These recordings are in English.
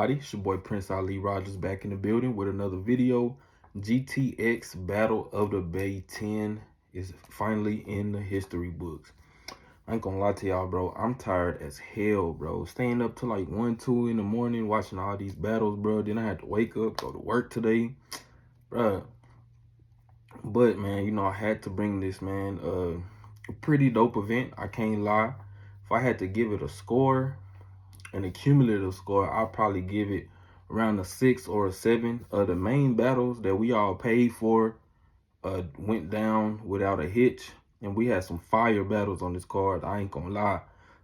everybody? It's your boy Prince Ali Rogers back in the building with another video. GTX Battle of the Bay 10 is finally in the history books. I ain't gonna lie to y'all, bro. I'm tired as hell, bro. Staying up till like 1, 2 in the morning watching all these battles, bro. Then I had to wake up, go to work today, bro. But, man, you know, I had to bring this, man. A pretty dope event, I can't lie. If I had to give it a score, an accumulative score, I'll probably give it around a 6 or a 7. The main battles that we all paid for went down without a hitch, and we had some fire battles on this card, I ain't gonna lie.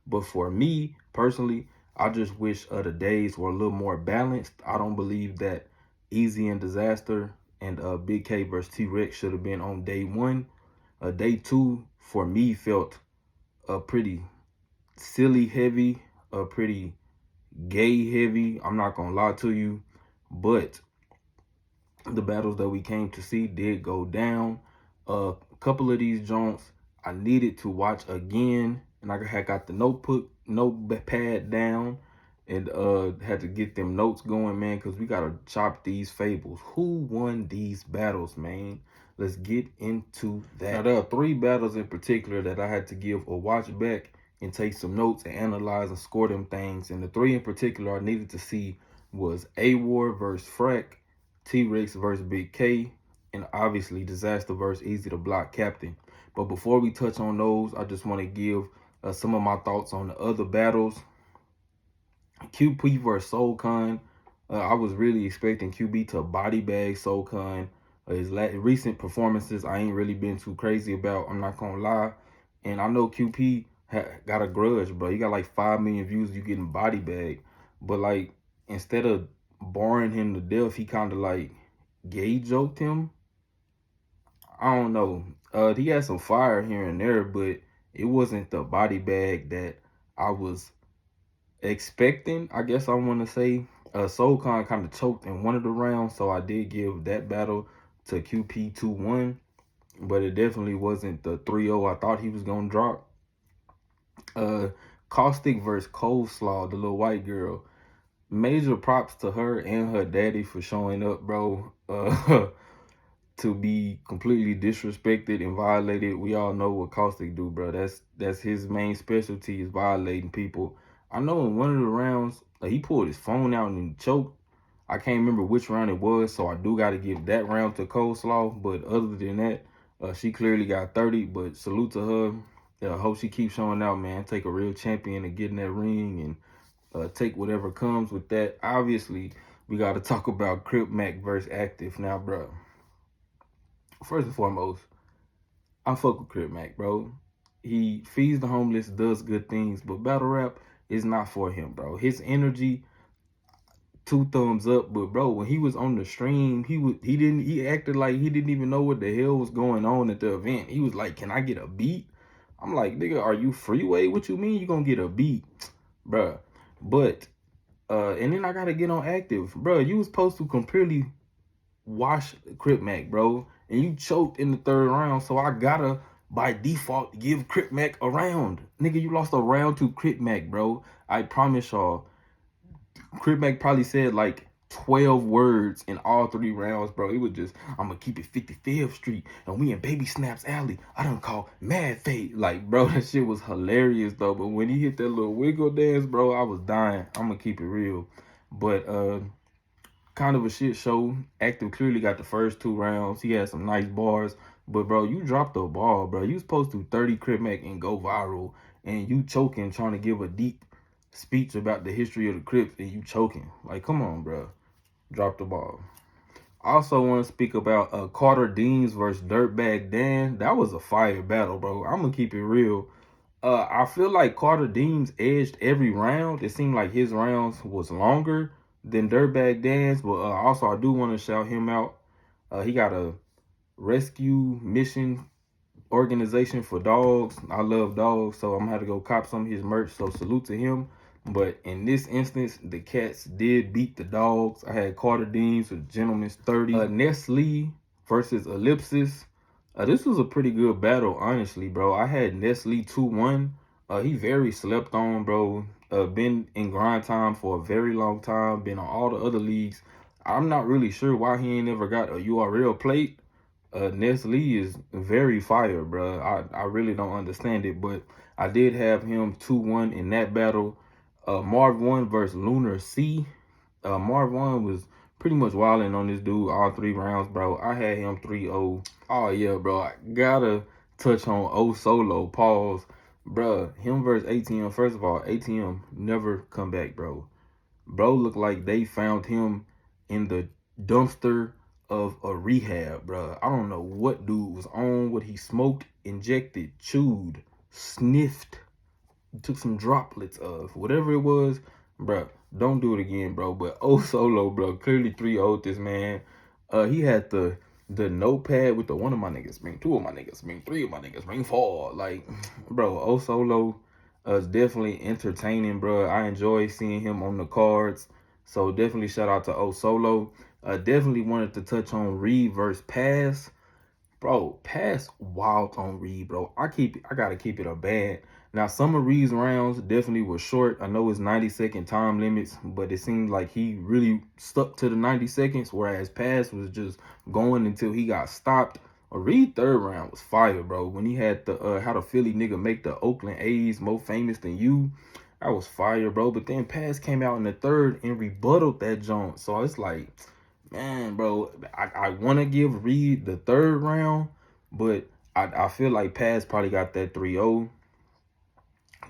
But for me personally, I just wish the days were a little more balanced. I don't believe that Eazy and Dizaster and Big K versus T-Rex should have been on day 1. Day 2 for me felt pretty silly heavy, pretty gay heavy. I'm not gonna lie to you, but the battles that we came to see did go down. A couple of these joints I needed to watch again, and I had got the notepad down and had to get them notes going, man, because we gotta chop these fables. Who won these battles, man? Let's get into that. Now, there are 3 battles in particular that I had to give a watch back and take some notes and analyze and score them things. And the 3 in particular I needed to see was A-War versus Frack, T-Rex versus Big K, and obviously Dizaster versus Eazy the Block Captain. But before we touch on those, I just want to give some of my thoughts on the other battles. QP versus Soulcon. I was really expecting QB to body bag Soulcon. His recent performances, I ain't really been too crazy about, I'm not gonna lie. And I know QP got a grudge, bro. He got like 5 million views, you getting body bag. But like, instead of boring him to death, he kind of like gay joked him. I don't know. He had some fire here and there, but it wasn't the body bag that I was expecting, I guess I want to say. Soulcon kind of choked in one of the rounds, so I did give that battle to QP 2-1, but it definitely wasn't the 3-0 I thought he was gonna drop. Caustic versus Coleslaw, the little white girl. Major props to her and her daddy for showing up, bro. To be completely disrespected and violated. We all know what Caustic do, bro. That's his main specialty, is violating people. I know in one of the rounds, he pulled his phone out and choked. I can't remember which round it was, so I do got to give that round to Coleslaw. But other than that, she clearly got 30, but salute to her. I hope she keeps showing out, man. Take a real champion and get in that ring and take whatever comes with that. Obviously, we got to talk about Crip Mac versus Active. Now, bro, first and foremost, I fuck with Crip Mac, bro. He feeds the homeless, does good things, but battle rap is not for him, bro. His energy, 2 thumbs up, but bro, when he was on the stream, he acted like he didn't even know what the hell was going on at the event. He was like, "Can I get a beat?" I'm like, "Nigga, are you Freeway? What you mean you gonna get a beat, bro?" But and then I gotta get on Active, bro. You was supposed to completely wash Crip Mac, bro, and you choked in the 3rd round, so I gotta by default give Crip Mac a round. Nigga, you lost a round to Crip Mac, bro. I promise y'all, Crip Mac probably said like 12 words in all 3 rounds, bro. It was just, "I'm gonna keep it 55th Street, and we in Baby Snap's alley. I done call Mad Fate." Like, bro, that shit was hilarious, though. But when he hit that little wiggle dance, bro, I was dying. I'm gonna keep it real. But, kind of a shit show. Active clearly got the first 2 rounds. He had some nice bars. But, bro, you dropped the ball, bro. You supposed to 30 Crip Mac and go viral. And you choking, trying to give a deep speech about the history of the Crips, and you choking. Like, come on, bro. Drop the ball. I also want to speak about Carter Deans versus Dirtbag Dan. That was a fire battle, bro. I'm going to keep it real. I feel like Carter Deans edged every round. It seemed like his rounds was longer than Dirtbag Dan's, but also I do want to shout him out. He got a rescue mission organization for dogs. I love dogs, so I'm gonna have to go cop some of his merch, so salute to him. But in this instance, the cats did beat the dogs. I had Carter Deans with Gentleman's 30. Nestle versus Ellipsis. This was a pretty good battle, honestly, bro. I had Nestle 2-1. He very slept on, bro. been in grind time for a very long time, been on all the other leagues. I'm not really sure why he ain't never got a URL plate. Nestle is very fire, bro. I really don't understand it, but I did have him 2-1 in that battle. Marv 1 versus Lunar C. Marv 1 was pretty much wilding on this dude all 3 rounds, bro. I had him 3-0. Oh, yeah, bro. I gotta touch on O Solo. Pause. Bruh, him versus ATM. First of all, ATM never come back, bro. Bro looked like they found him in the dumpster of a rehab, bro. I don't know what dude was on, what he smoked, injected, chewed, sniffed, took some droplets of, whatever it was, bro. Don't do it again, bro. But O Solo, bro, clearly 3-0'd this man. He had the notepad with the one of my niggas, mean 2 of my niggas, mean 3 of my niggas, mean 4. Like, bro, O Solo is definitely entertaining, bro. I enjoy seeing him on the cards. So definitely shout out to O Solo. Definitely wanted to touch on Reed versus Pass. Bro, Pass wild on Reed, bro. I gotta keep it a band. Now, some of Reed's rounds definitely were short. I know it's 90-second time limits, but it seemed like he really stuck to the 90 seconds, whereas Pass was just going until he got stopped. Reed third round was fire, bro. When he had the how the Philly nigga make the Oakland A's more famous than you, that was fire, bro. But then Pass came out in the third and rebutted that joint. So it's like, man, bro, I want to give Reed the third round, but I feel like Pass probably got that 3-0.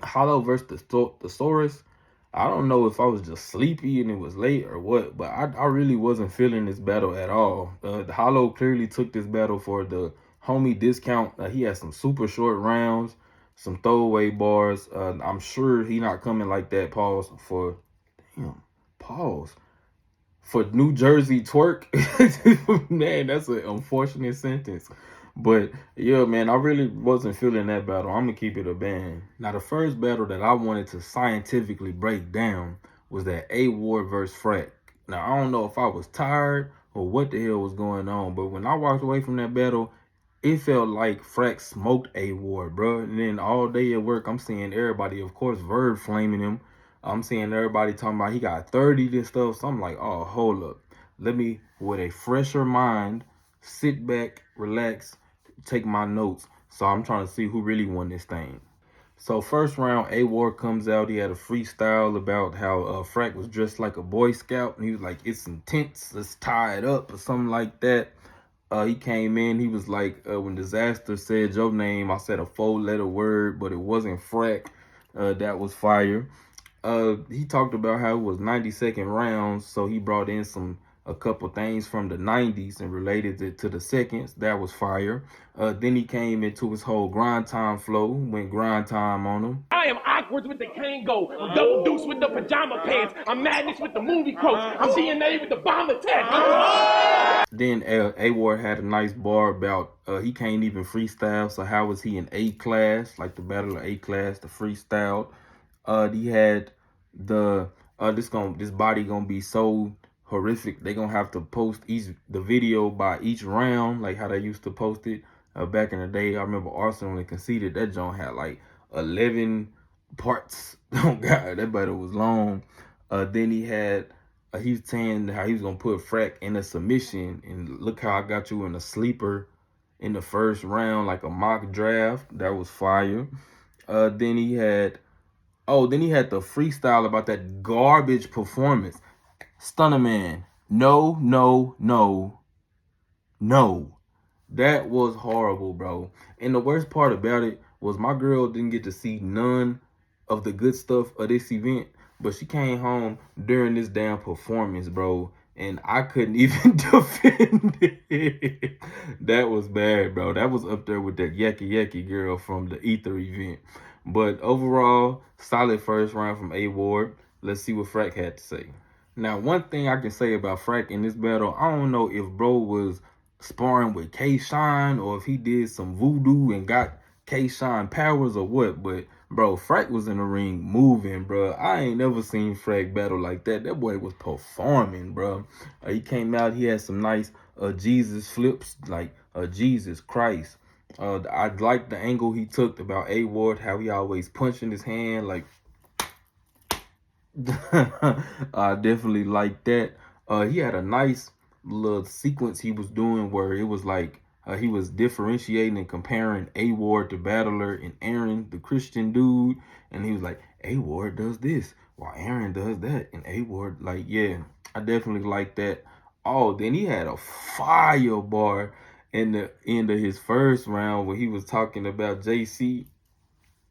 Hollow versus the Thesaurus. I don't know if I was just sleepy and it was late or what, but I really wasn't feeling this battle at all. Hollow clearly took this battle for the homie discount. He had some super short rounds, some throwaway bars. I'm sure he not coming like that. Pause for, damn, pause. For New Jersey twerk. Man, that's an unfortunate sentence. But yeah, man, I really wasn't feeling that battle. I'm gonna keep it a band. Now, the first battle that I wanted to scientifically break down was that A Ward versus Frack. Now, I don't know if I was tired or what the hell was going on, but when I walked away from that battle, it felt like Frack smoked A Ward, bro. And then all day at work, I'm seeing everybody, of course, Verb flaming him. I'm seeing everybody talking about he got 30 and stuff. So I'm like, oh, hold up. Let me, with a fresher mind, sit back, relax, take my notes. So I'm trying to see who really won this thing. So first round, A Ward comes out. He had a freestyle about how Frack was dressed like a Boy Scout. And he was like, it's intense. Let's tie it up or something like that. He came in. He was like, when Dizaster said your name, I said a 4-letter word, but it wasn't Frack. That was fire. He talked about how it was 90-second rounds, so he brought in a couple things from the 90s and related it to the seconds. That was fire. Then he came into his whole grind time flow, went grind time on him. I am awkward with the Kango. I'm double deuce with the pajama pants. I'm madness with the movie quotes. I'm DNA with the bomb attack. Then A Ward had a nice bar about he can't even freestyle, so how was he in A class, like the battle of A class, the freestyle. He had the this body gonna be so horrific. They gonna have to post the video by each round, like how they used to post it back in the day. I remember Arsenal and Conceded, that joint had like 11 parts. Oh God, that battle was long. Then he had he was saying how he was gonna put Frack in a submission, and look how I got you in a sleeper in the first round, like a mock draft. That was fire. Then he had the freestyle about that garbage performance. Stunner Man, no. That was horrible, bro. And the worst part about it was my girl didn't get to see none of the good stuff of this event, but she came home during this damn performance, bro, and I couldn't even defend it. That was bad, bro. That was up there with that Yaki girl from the Ether event. But overall, solid first round from A Ward. Let's see what Frack had to say. Now, one thing I can say about Frack in this battle, I don't know if bro was sparring with K-Shine or if he did some voodoo and got K-Shine powers or what, but bro, Frack was in the ring moving, bro. I ain't never seen Frack battle like that. That boy was performing, bro. He came out, he had some nice Jesus flips, like Jesus Christ. I liked the angle he took about A Ward, how he always punching his hand, like I definitely like that. He had a nice little sequence he was doing where it was like he was differentiating and comparing A Ward to Battler and Aaron, the Christian dude, and he was like, A Ward does this while Aaron does that, and A Ward, like, yeah, I definitely like that. Oh, then he had a fire bar in the end of his first round where he was talking about JC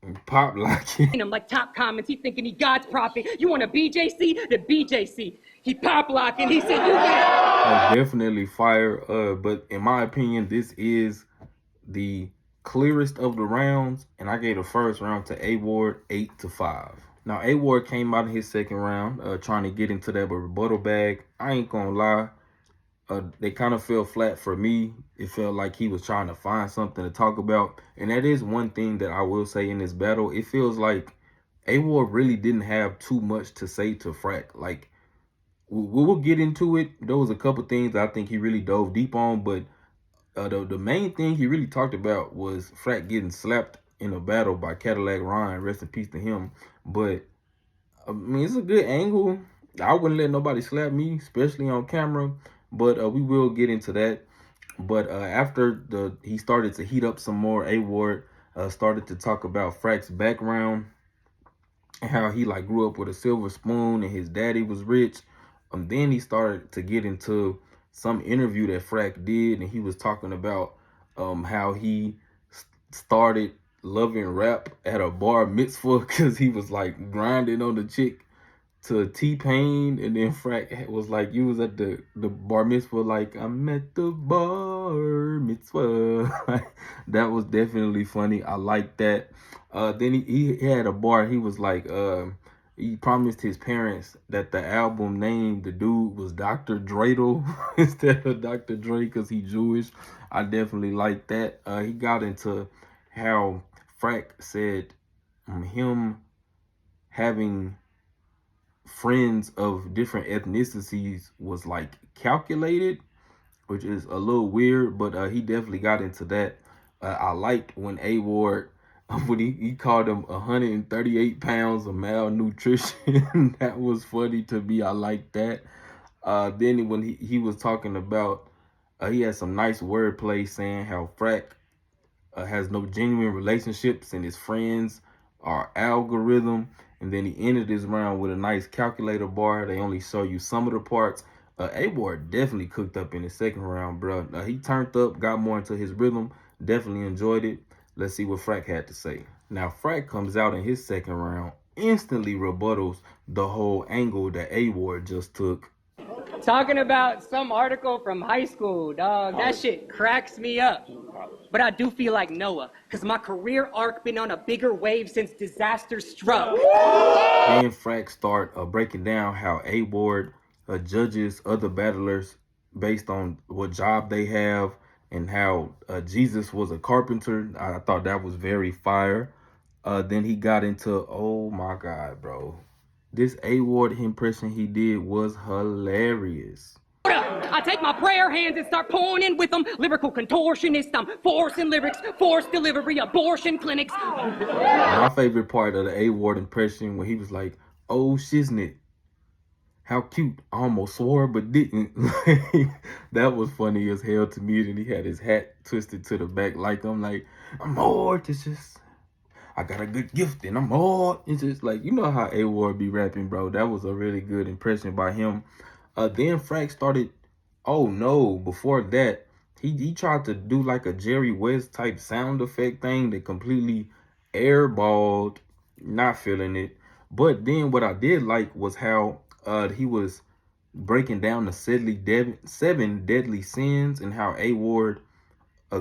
and pop locking. Him like top comments. He thinking he God's prophet. You want a BJC? The BJC. He pop locking. He said, you got Definitely fire. But in my opinion, this is the clearest of the rounds, and I gave the first round to A Ward 8-5. Now A Ward came out in his second round, trying to get into that rebuttal bag. I ain't gonna lie, they kind of fell flat for me. It felt like he was trying to find something to talk about, and that is one thing that I will say in this battle. It feels like A Ward really didn't have too much to say to Frack. Like, we'll get into it. There was a couple things that I think he really dove deep on, but the main thing he really talked about was Frack getting slapped in a battle by Cadillac Ryan. Rest in peace to him. But I mean, it's a good angle. I wouldn't let nobody slap me, especially on camera. But we will get into that. But after he started to heat up some more, A Ward started to talk about Frack's background and how he like grew up with a silver spoon and his daddy was rich. Then he started to get into some interview that Frack did, and he was talking about how he started loving rap at a bar mitzvah because he was like grinding on the chick to T-Pain, and then Frack was like, you was at the bar mitzvah, like, I'm at the bar mitzvah. That was definitely funny. I like that. Then he had a bar. He was like, he promised his parents that the album name, the dude, was Dr. Dreidel instead of Dr. Dre because he Jewish. I definitely like that. He got into how Frack said him having friends of different ethnicities was like calculated, which is a little weird, but he definitely got into that. I liked when A Ward, when he called him 138 pounds of malnutrition. That was funny to me. I like that. Then when he was talking about, he had some nice wordplay saying how Frack has no genuine relationships and his friends are algorithm. And then he ended his round with a nice calculator bar. They only show you some of the parts. A Ward definitely cooked up in the second round, bro. He turned up, got more into his rhythm, definitely enjoyed it. Let's see what Frack had to say. Now, Frack comes out in his second round, instantly rebuttals the whole angle that A Ward just took. talking about some article from high school, dog. That shit cracks me up. But I do feel like Noah, because my career arc been on a bigger wave since Dizaster struck. Then Frack start breaking down how A Ward judges other battlers based on what job they have, and how Jesus was a carpenter. I thought that was very fire. Then he got into, oh my God, bro. This A Ward impression he did was hilarious. I take my prayer hands and start pouring in with them. Lyrical contortionist, I'm forcing lyrics, forced delivery, abortion clinics. My favorite part of the A Ward impression when he was like, oh shiznit, how cute. I almost swore but didn't. That was funny as hell to me. And he had his hat twisted to the back like I'm more. It's just, I got a good gift and I'm more. It's just like, you know how A Ward be rapping, bro. That was a really good impression by him. Then Frack started, oh no, before that, he tried to do like a Jerry West type sound effect thing that completely airballed, not feeling it. But then what I did like was how he was breaking down the seven deadly sins and how A Ward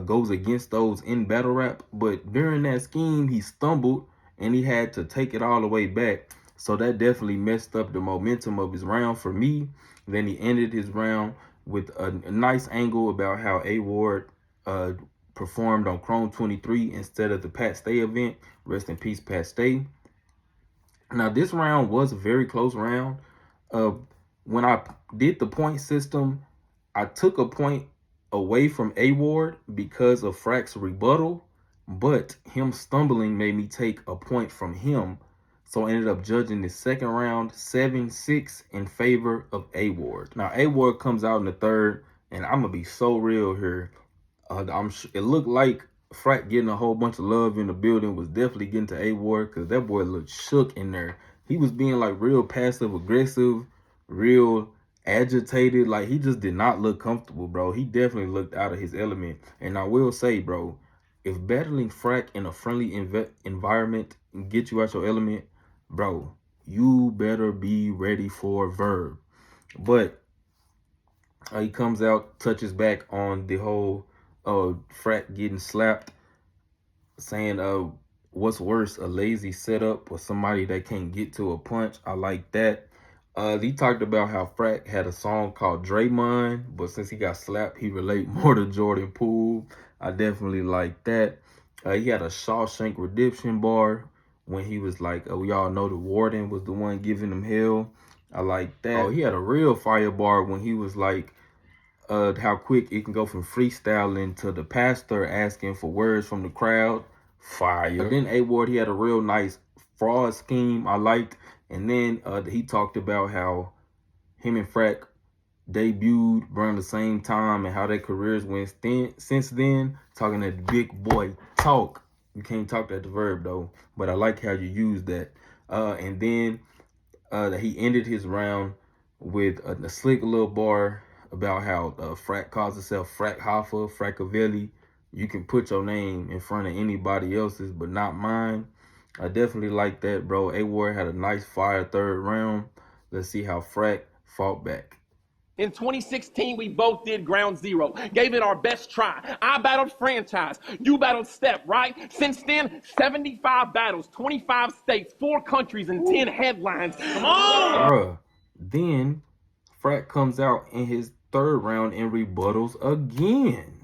goes against those in battle rap. But during that scheme, he stumbled and he had to take it all the way back. So that definitely messed up the momentum of his round for me. Then he ended his round with a nice angle about how A Ward performed on Chrome 23 instead of the Pat Stay event. Rest in peace, Pat Stay. Now, this round was a very close round. When I did the point system, I took a point away from A Ward because of Frack's rebuttal, but him stumbling made me take a point from him. So I ended up judging the second round 7-6 in favor of A Ward. Now A Ward comes out in the third, and I'm gonna be so real here. It looked like Frat getting a whole bunch of love in the building was definitely getting to A Ward, because that boy looked shook in there. He was being like real passive aggressive, real agitated. Like he just did not look comfortable, bro. He definitely looked out of his element. And I will say, bro, if battling Frack in a friendly environment and get you out your element, bro, you better be ready for Verb. But he comes out, touches back on the whole Frack getting slapped, saying what's worse, a lazy setup or somebody that can't get to a punch. I like that. He talked about how Frack had a song called Draymond, but since he got slapped, he relate more to Jordan Poole. I definitely like that. He had a Shawshank Redemption bar when he was like, we all know the warden was the one giving him hell. I like that. Oh, he had a real fire bar when he was like, how quick it can go from freestyling to the pastor asking for words from the crowd. Fire. But then A Ward, he had a real nice fraud scheme I liked. And then he talked about how him and Frack debuted around the same time and how their careers went since then. Talking that big boy talk. You can't talk that to Verb though, but I like how you use that. And then he ended his round with a slick little bar about how Frack calls himself Frack Hoffa, Frackavelli. You can put your name in front of anybody else's, but not mine. I definitely like that, bro. A Ward had a nice fire third round. Let's see how Frack fought back. In 2016, we both did ground zero, gave it our best try. I battled Franchise, you battled Step, right? Since then, 75 battles, 25 states, 4 countries, and 10 headlines. Come on! Bruh. Then Frack comes out in his third round and rebuttals again.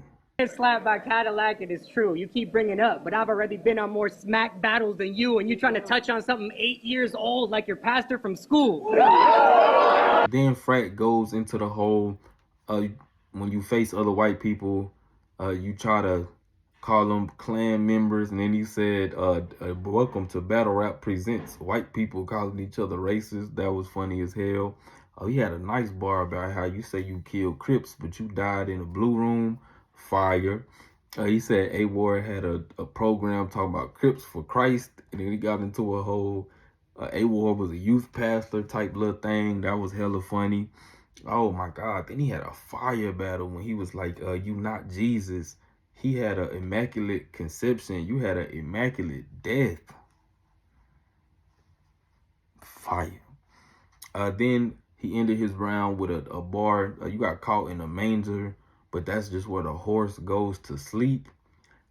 Slapped by Cadillac, it is true. You keep bringing up, but I've already been on more smack battles than you, and you're trying to touch on something 8 years old like your pastor from school. Then Frack goes into the whole, when you face other white people, you try to call them clan members, and then he said, welcome to Battle Rap Presents White People Calling Each Other Racist. That was funny as hell. He had a nice bar about how you say you killed Crips, but you died in a blue room. Fire. He said A Ward had a program talking about Crips for Christ, and then he got into a whole A Ward was a youth pastor type little thing. That was hella funny. Oh my God. Then he had a fire battle when he was like, you not Jesus. He had an immaculate conception. You had an immaculate death. Fire. Then he ended his round with a bar. You got caught in a manger, but that's just where the horse goes to sleep.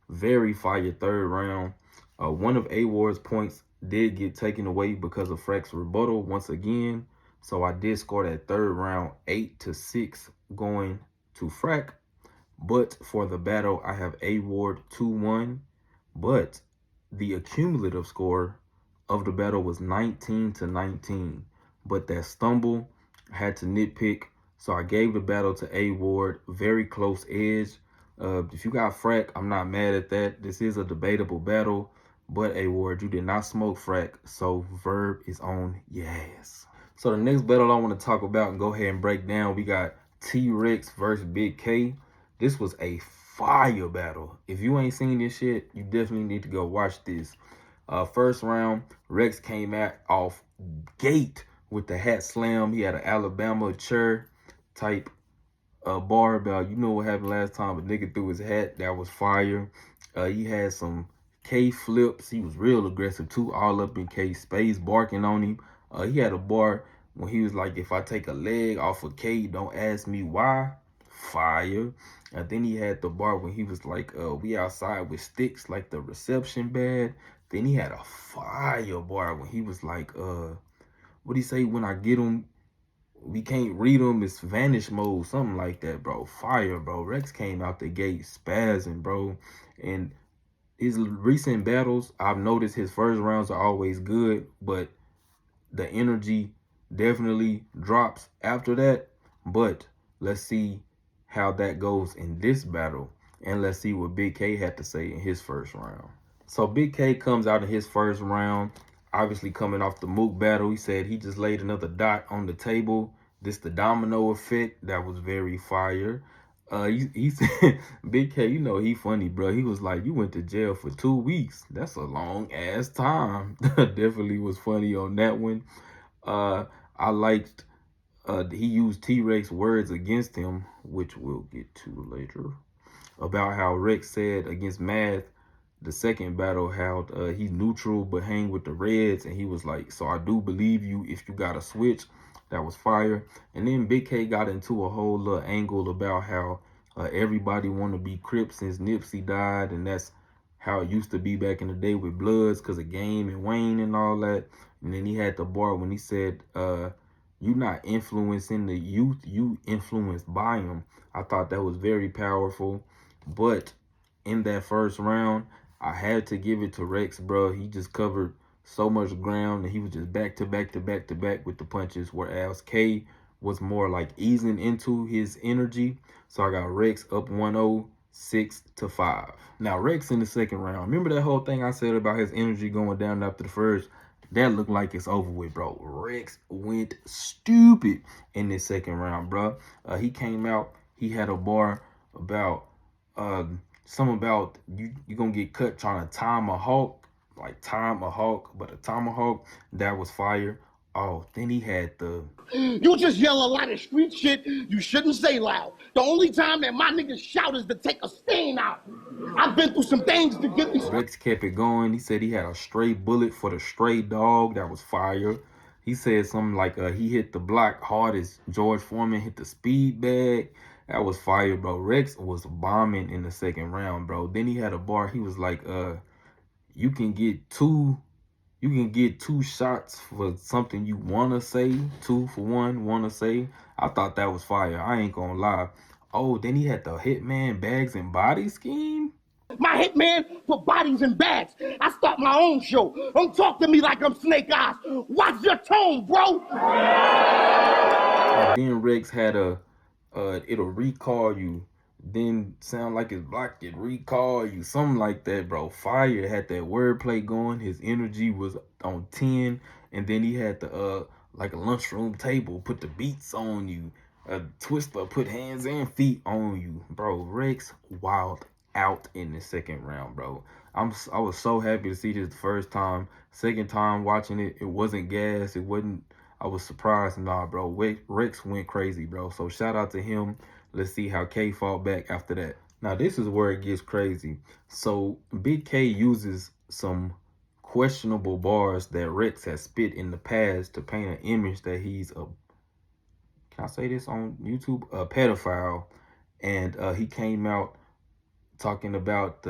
Very fire third round. One of A Ward's points did get taken away because of Frack's rebuttal once again. So I did score that third round 8-6 going to Frack. But for the battle, I have A Ward 2-1. But the accumulative score of the battle was 19-19. But that stumble, I had to nitpick. So I gave the battle to A Ward, very close edge. If you got Frack, I'm not mad at that. This is a debatable battle, but A Ward, you did not smoke Frack, so Verb is on your ass. So the next battle I want to talk about and go ahead and break down, we got T-Rex versus Big K. This was a fire battle. If you ain't seen this shit, you definitely need to go watch this. First round, Rex came out off gate with the hat slam. He had an Alabama chair type bar about, you know what happened last time, a nigga threw his hat. That was fire. He had some K flips. He was real aggressive too, all up in K space, barking on him. He had a bar when he was like, if I take a leg off of K, don't ask me why. Fire. And then he had the bar when he was like, we outside with sticks, like the reception bad. Then he had a fire bar when he was like, what'd he say, when I get him, we can't read them, it's vanish mode, something like that, bro. Fire, bro. Rex came out the gate spazzing, bro. And his recent battles, I've noticed his first rounds are always good, but the energy definitely drops after that. But let's see how that goes in this battle, and let's see what Big K had to say in his first round. So Big K comes out in his first round. obviously coming off the Mook battle, he said he just laid another dot on the table. This the domino effect. That was very fire. He said, Big K, you know he funny, bro. He was like, you went to jail for 2 weeks. That's a long ass time. Definitely was funny on that one. I liked he used T-Rex words against him, which we'll get to later, about how Rex said against Math, the second battle, how he's neutral but hang with the Reds, and he was like, so I do believe you if you got a switch. That was fire. And then Big K got into a whole little angle about how everybody want to be Crip since Nipsey died, and that's how it used to be back in the day with Bloods because of Game and Wayne and all that. And then he had the bar when he said, you not influencing the youth, you influenced by them. I thought that was very powerful. But in that first round, I had to give it to Rex, bro. He just covered so much ground, and he was just back to back to back to back with the punches, whereas K was more like easing into his energy. So I got Rex up 1-0, 6-5. Now Rex in the second round. Remember that whole thing I said about his energy going down after the first? That looked like it's over with, bro. Rex went stupid in this second round, bro. He came out, he had a bar about something about you gonna get cut trying to time a hawk, like time a hawk, but a tomahawk. That was fire. Oh, then he had the you just yell a lot of street shit you shouldn't say loud. The only time that my niggas shout is to take a stain out. I've been through some things to get these. Rex kept it going. He said he had a stray bullet for the stray dog. That was fire. He said something like he hit the block hard as George Foreman hit the speed bag. That was fire, bro. Rex was bombing in the second round, bro. Then he had a bar. He was like, you can get two shots for something you wanna say. 2 for 1, wanna say. I thought that was fire. I ain't gonna lie. Oh, then he had the Hitman bags and body scheme. My hitman put bodies in bags. I start my own show. Don't talk to me like I'm Snake Eyes. Watch your tone, bro. And then Rex had it'll recall you. Then sound like it's blocked, it recall you. Something like that, bro. Fire had that wordplay going. His energy was on 10. And then he had the like a lunchroom table, put the beats on you. A Twister, put hands and feet on you. Bro, Rex wild out in the second round, bro. I was so happy to see this the first time. Second time watching it, it wasn't gas. It wasn't, I was surprised. Nah, bro, Rex went crazy, bro. So shout out to him. Let's see how K fought back after that. Now, this is where it gets crazy. So Big K uses some questionable bars that Rex has spit in the past to paint an image that he's a, can I say this on YouTube? A pedophile. And he came out talking about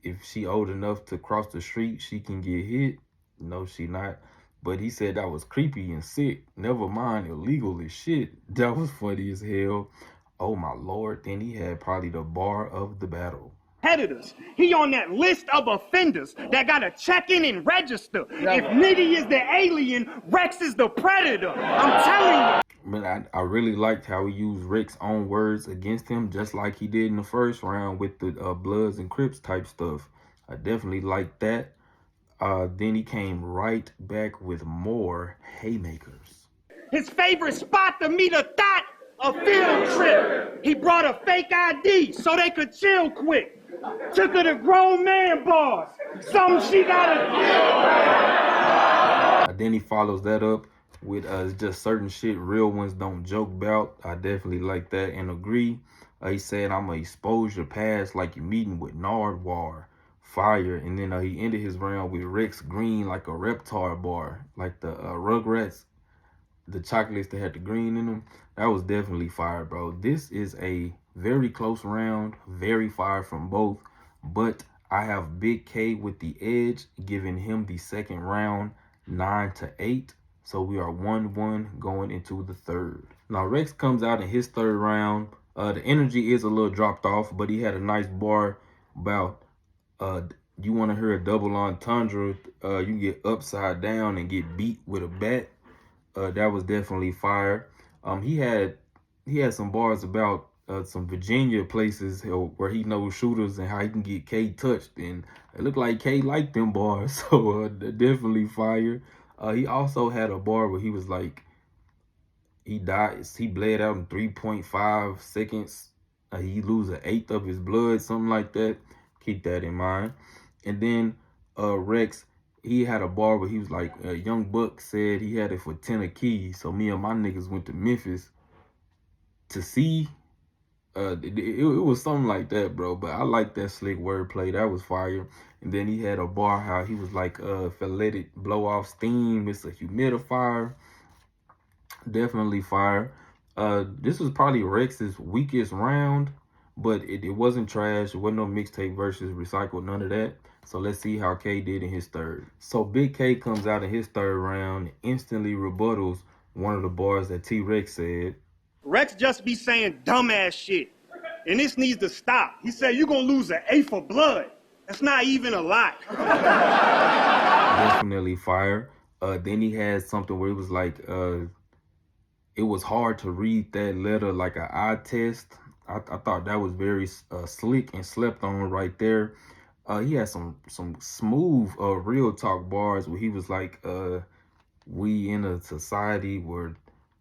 if she old enough to cross the street, she can get hit. No, she not. But he said that was creepy and sick. Never mind illegal as shit. That was funny as hell. Oh my Lord. Then he had probably the bar of the battle. Competitors. He on that list of offenders that gotta check in and register. If Nitty is the alien, Rex is the predator. I'm telling you. Man, I really liked how he used Rick's own words against him, just like he did in the first round with the Bloods and Crips type stuff. I definitely liked that. Then he came right back with more haymakers. His favorite spot to meet a thought, a field trip. He brought a fake ID so they could chill quick. Took her to grown man bars. Something she gotta. Then he follows that up with just certain shit real ones don't joke about. I definitely like that and agree. He said, I'm gonna expose your past like you're meeting with Nardwar. Fire. And then he ended his round with Rex Green like a Reptar bar, like the Rugrats, the chocolates that had the green in them. That was definitely fire, bro. This is a very close round, very fire from both, but I have Big K with the edge, giving him the second round 9-8. So we are 1-1 going into the third. Now Rex comes out in his third round. The energy is a little dropped off, but he had a nice bar about you want to hear a double entendre. You get upside down and get beat with a bat. That was definitely fire. He had some bars about some Virginia places where he knows shooters and how he can get K touched, and it looked like K liked them bars, so definitely fire. He also had a bar where he was like, he bled out in 3.5 seconds. He lose an eighth of his blood, something like that. Keep that in mind. And then Rex, he had a bar where he was like, Young Buck said he had it for 10 a key. So me and my niggas went to Memphis to see. It was something like that, bro. But I like that slick wordplay. That was fire. And then he had a bar how he was like, if I let it blow off steam, it's a humidifier. Definitely fire. This was probably Rex's weakest round, but it wasn't trash. It wasn't no mixtape versus recycled, none of that. So let's see how K did in his third. So Big K comes out in his third round and instantly rebuttals one of the bars that T-Rex said. Rex just be saying dumbass shit, and this needs to stop. He said you're gonna lose an eighth of blood. That's not even a lot. Definitely fire. Then he had something where it was like, it was hard to read that letter like an eye test. I thought that was very slick and slept on right there. He had some smooth real talk bars where he was like, we in a society where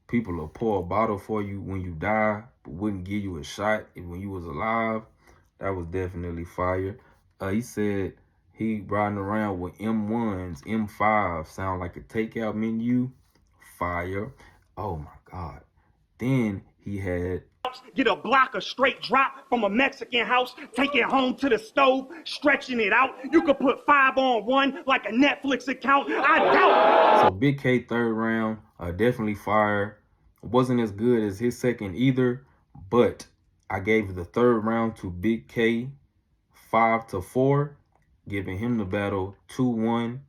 people will pour a bottle for you when you die, but wouldn't give you a shot when you was alive. That was definitely fire. He said he riding around with M1s, M5, sound like a takeout menu. Fire. Oh my God. Then he had, get a block of straight drop from a Mexican house, take it home to the stove, stretching it out. You could put 5 on 1 like a Netflix account. I doubt. So Big K third round, definitely fire. Wasn't as good as his second either, but I gave the third round to Big K 5-4, giving him the battle 2-1,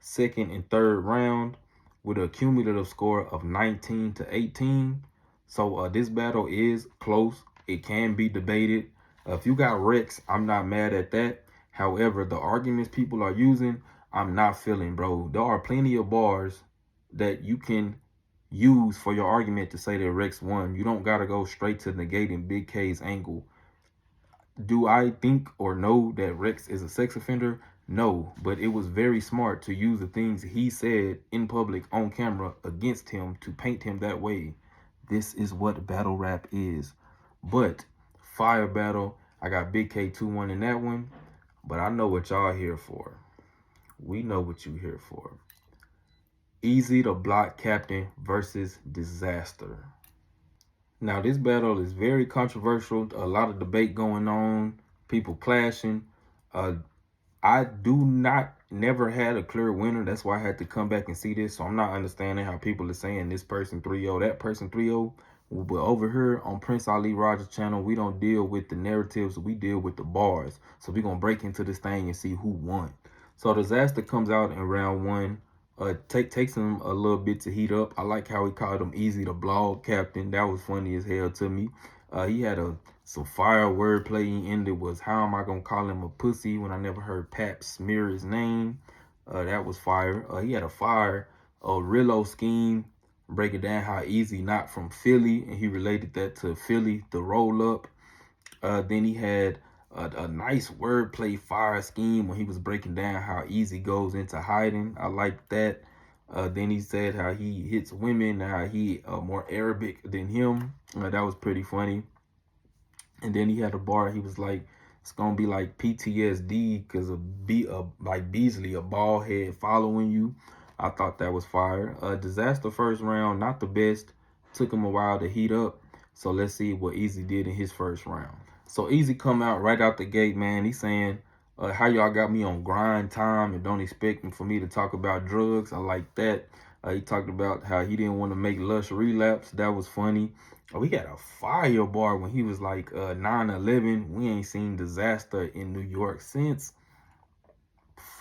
second and third round, with a cumulative score of 19-18. So this battle is close. It can be debated. If you got Rex, I'm not mad at that. However, the arguments people are using, I'm not feeling, bro. There are plenty of bars that you can use for your argument to say that Rex won. You don't got to go straight to negating Big K's angle. Do I think or know that Rex is a sex offender? No, but it was very smart to use the things he said in public on camera against him to paint him that way. This is what battle rap is. But fire battle, I got Big K 2-1 in that one, but I know what y'all here for. We know what you here for. Eazy the Block Captain versus Dizaster. Now this battle is very controversial. A lot of debate going on, people clashing. I never had a clear winner. That's why I had to come back and see this. So I'm not understanding how people are saying this person 3-0, that person 3-0. But over here on Prince Ali Rogers channel, we don't deal with the narratives. We deal with the bars. So we're going to break into this thing and see who won. So Dizaster comes out in round 1. Takes him a little bit to heat up. I like how he called him Eazy the Blog Captain. That was funny as hell to me. He had some fire wordplay. He ended was, how am I gonna call him a pussy when I never heard Pap smear his name? That was fire. He had a fire Rillo scheme, breaking down how Eazy not from Philly, and he related that to Philly, the roll up. Then he had a nice wordplay fire scheme when he was breaking down how Eazy goes into hiding. I like that. Then he said how he hits women, how he more Arabic than him. That was pretty funny. And then he had a bar. He was like, it's gonna be like PTSD because of like Beasley, a bald head following you. I thought that was fire. Dizaster first round, not the best. Took him a while to heat up. So let's see what Eazy did in his first round. So Eazy come out right out the gate, man. He's saying, how y'all got me on grind time and don't expect for me to talk about drugs. I like that. He talked about how he didn't want to make Lush relapse. That was funny. We got a fire bar when he was like 9/11. We ain't seen Dizaster in New York since.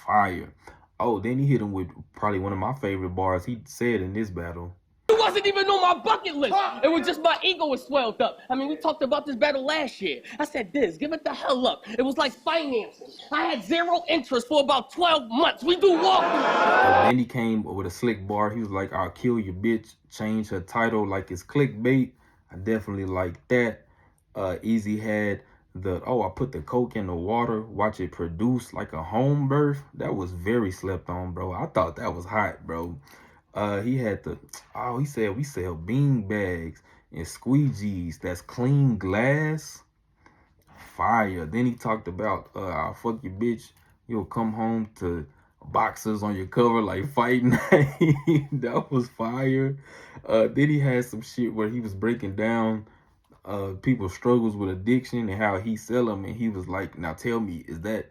Fire. Oh, then he hit him with probably one of my favorite bars he said in this battle. It wasn't even on my bucket list. It was just my ego was swelled up. I mean, we talked about this battle last year. I said, give it the hell up. It was like finances. I had zero interest for about 12 months. We do walkthroughs. Then he came with a slick bar. He was like, I'll kill your bitch. Change her title like it's clickbait. I definitely like that. Eazy had the, oh, I put the coke in the water, watch it produce like a home birth. That was very slept on, bro. I thought that was hot, bro. He had the, oh, he said we sell bean bags and squeegees. That's clean glass. Fire. Then he talked about, I'll fuck your bitch. You'll come home to boxers on your cover like Fight Night. That was fire. Then he had some shit where he was breaking down people's struggles with addiction and how he sell them, and he was like, now tell me, is that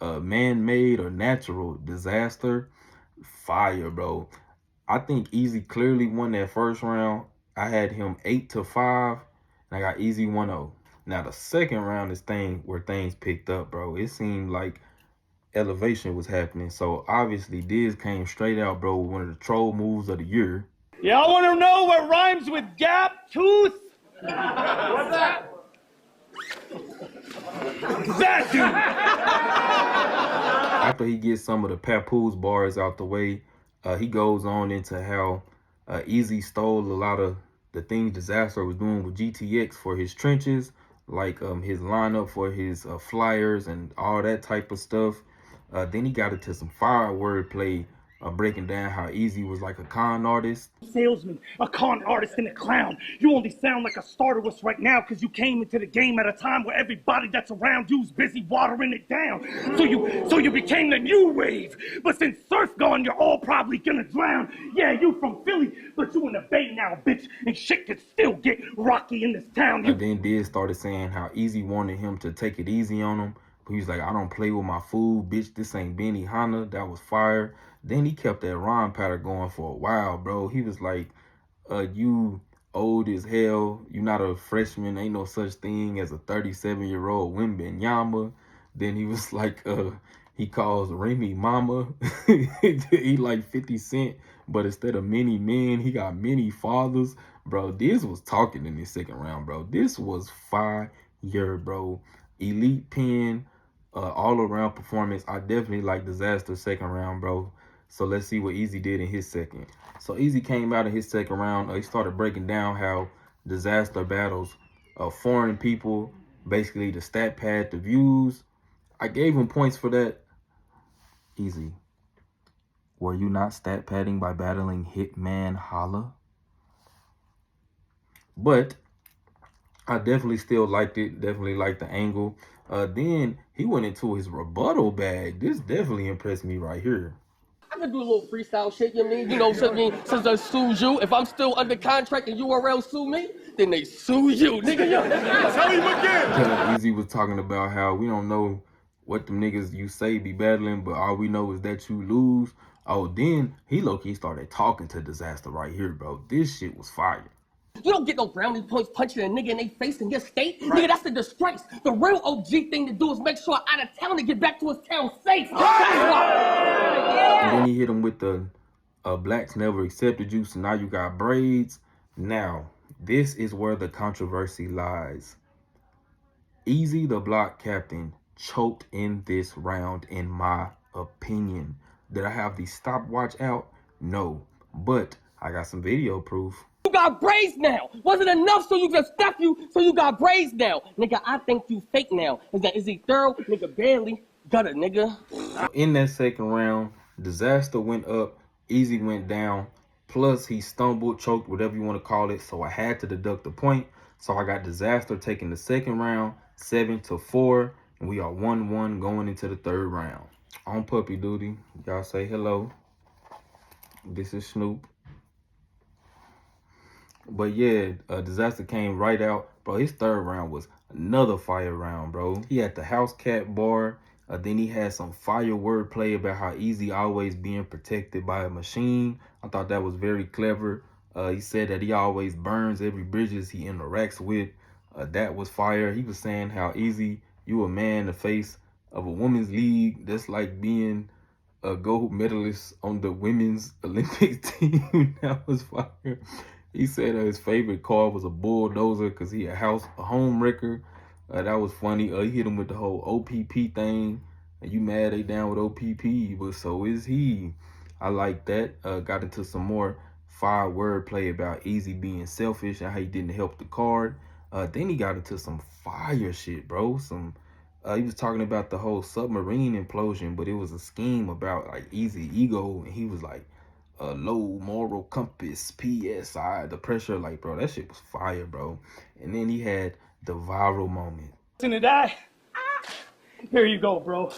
man-made or natural? Disaster. Fire, bro. I think Eazy clearly won that first round. I had him 8-5, and I got Eazy 1-0. Now the second round is where things picked up, bro. It seemed like elevation was happening. So obviously Diz came straight out, bro, with one of the troll moves of the year. Y'all want to know what rhymes with gap tooth? What's that? That dude. After he gets some of the Papoose bars out the way, he goes on into how Eazy stole a lot of the things Dizaster was doing with GTX for his trenches, like his lineup for his flyers and all that type of stuff. Then he got into some fire wordplay, breaking down how Eazy was like a con artist. Salesman, a con artist, and a clown. You only sound like a starter with right now because you came into the game at a time where everybody that's around you's busy watering it down. So you became the new wave. But since Surf gone, you're all probably gonna drown. Yeah, you from Philly, but you in the Bay now, bitch, and shit could still get rocky in this town. And then Diz started saying how Eazy wanted him to take it easy on him. He was like, I don't play with my food, bitch. This ain't Benny Hanna. That was fire. Then he kept that rhyme pattern going for a while, bro. He was like, you old as hell. You not a freshman. Ain't no such thing as a 37-year-old Wimbenyama. Then he was like, he calls Remy mama. He like 50 Cent, but instead of many men, he got many fathers. Bro, this was talking in this second round, bro. This was fire, bro. Elite pen, all around performance. I definitely like Dizaster second round, bro. So let's see what Eazy did in his second. So Eazy came out in his second round. He started breaking down how Dizaster battles foreign people, basically the stat pad, the views. I gave him points for that. Eazy, were you not stat padding by battling Hitman Holla? But I definitely still liked it. Definitely liked the angle. Then he went into his rebuttal bag. This definitely impressed me right here. I could do a little freestyle shit, you know what I mean? You know, since I sued you, if I'm still under contract and URL sue me, then they sue you, nigga. Tell him again. Eazy was talking about how we don't know what them niggas you say be battling, but all we know is that you lose. Oh, then he low-key started talking to Dizaster right here, bro. This shit was fire. You don't get no brownie points punching a nigga in their face in your state. Right. Nigga, that's a disgrace. The real OG thing to do is make sure out of town to get back to his town safe. And then he hit him with the blacks never accepted you, so now you got braids. Now, this is where the controversy lies. Eazy, the block captain, choked in this round, in my opinion. Did I have the stopwatch out? No, but I got some video proof. You got braids now. Wasn't enough so you could step you, so you got braids now. Nigga, I think you fake now. Is he thorough? Nigga, barely. Got it, nigga. In that second round, Dizaster went up, Eazy went down, plus he stumbled, choked, whatever you want to call it, so I had to deduct the point. So I got Dizaster taking the second round, 7-4, and we are 1-1 going into the third round. On puppy duty, y'all say hello. This is Snoop. But yeah, Dizaster came right out. Bro, his third round was another fire round, bro. He had the house cat bar. Then he had some fire wordplay about how Eazy always being protected by a machine. I thought that was very clever. He said that he always burns every bridges he interacts with. That was fire. He was saying how Eazy, you a man, the face of a women's league. That's like being a gold medalist on the women's Olympic team. That was fire. He said his favorite car was a bulldozer because he a home wrecker. That was funny. He hit him with the whole OPP thing. And you mad they down with OPP, but so is he. I like that. Got into some more fire wordplay about Eazy being selfish and how he didn't help the card. Then he got into some fire shit, bro. He was talking about the whole submarine implosion, but it was a scheme about like Eazy ego, and he was like, low moral compass, PSI, the pressure, like, bro, that shit was fire, bro. And then he had the viral moment. Listen to that? Here you go, bro.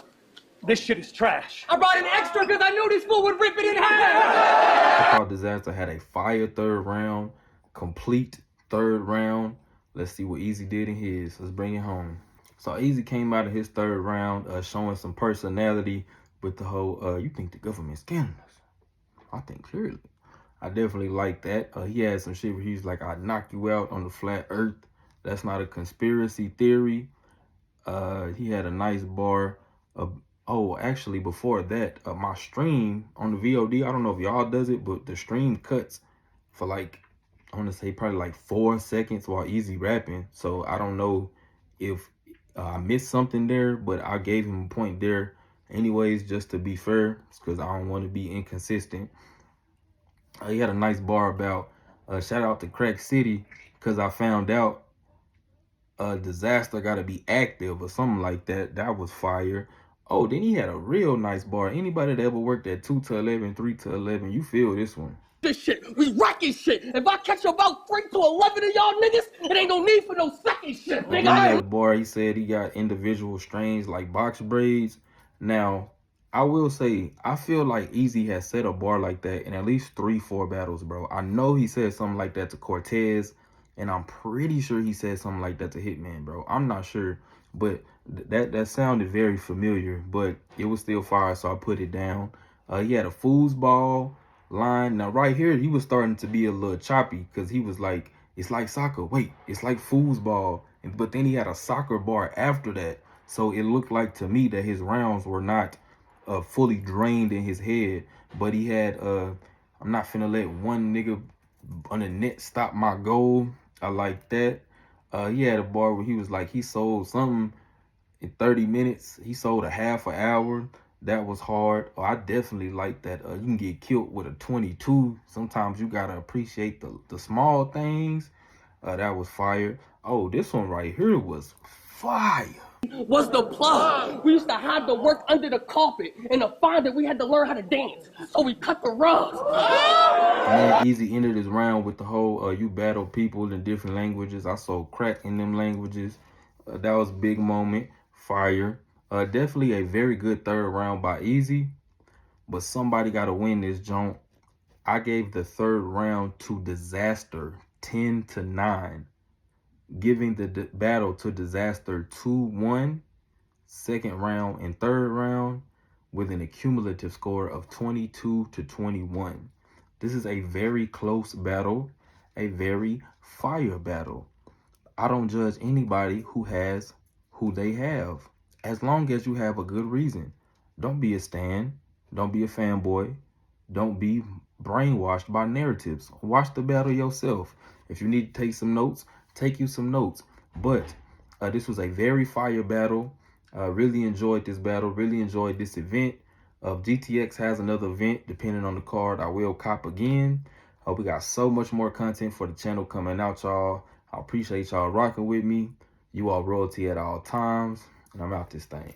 This shit is trash. I brought an extra because I knew this fool would rip it in half. I thought Dizaster had a fire third round, complete third round. Let's see what Eazy did in his. Let's bring it home. So Eazy came out of his third round showing some personality with the whole, you think the government's scamming us? I think clearly. I definitely like that. He had some shit where he's like, I knock you out on the flat earth. That's not a conspiracy theory. He had a nice bar. Oh, actually, before that, my stream on the VOD, I don't know if y'all does it, but the stream cuts for like, I want to say probably like 4 seconds while Eazy rapping. So I don't know if I missed something there, but I gave him a point there anyways, just to be fair, because I don't want to be inconsistent. He had a nice bar about, shout out to Crack City, because I found out Dizaster got to be active or something like that. That was fire. Oh, then he had a real nice bar. Anybody that ever worked at 2 to 11, 3 to 11, you feel this one. This shit, we wrecking shit. If I catch about 3 to 11 of y'all niggas, it ain't no need for no second shit, nigga. He had a bar. He said he got individual strains like box braids. Now, I will say, I feel like Eazy has set a bar like that in at least 3-4 battles, bro. I know he said something like that to Cortez, and I'm pretty sure he said something like that to Hitman, bro. I'm not sure, but that sounded very familiar, but it was still fire, so I put it down. He had a foosball line. Now, right here, he was starting to be a little choppy because he was like, it's like soccer. Wait, it's like foosball. But then he had a soccer bar after that. So it looked like to me that his rounds were not fully drained in his head. But he had, I'm not finna let one nigga on the net stop my goal. I like that. He had a bar where he was like, he sold something in 30 minutes. He sold a half an hour. That was hard. I definitely like that. You can get killed with a 22. Sometimes you gotta appreciate the small things. That was fire. Oh, this one right here was fire. Was the plug. We used to hide the work under the carpet, and to find it, we had to learn how to dance. So we cut the rugs. And then Eazy ended his round with the whole, you battle people in different languages. I saw crack in them languages. That was a big moment. Fire. Definitely a very good third round by Eazy, but somebody got to win this joint. I gave the third round to Dizaster, 10-9, giving the battle to Dizaster 2-1, second round and third round, with an accumulative score of 22-21. This is a very close battle, a very fire battle. I don't judge anybody who has who they have, as long as you have a good reason. Don't be a stan. Don't be a fanboy. Don't be brainwashed by narratives. Watch the battle yourself. If you need to take some notes, take you some notes. But this was a very fire battle. Really enjoyed this battle. Really enjoyed this event. GTX has another event. Depending on the card, I will cop again. We got so much more content for the channel coming out, y'all. I appreciate y'all rocking with me. You all royalty at all times. And I'm out this thing.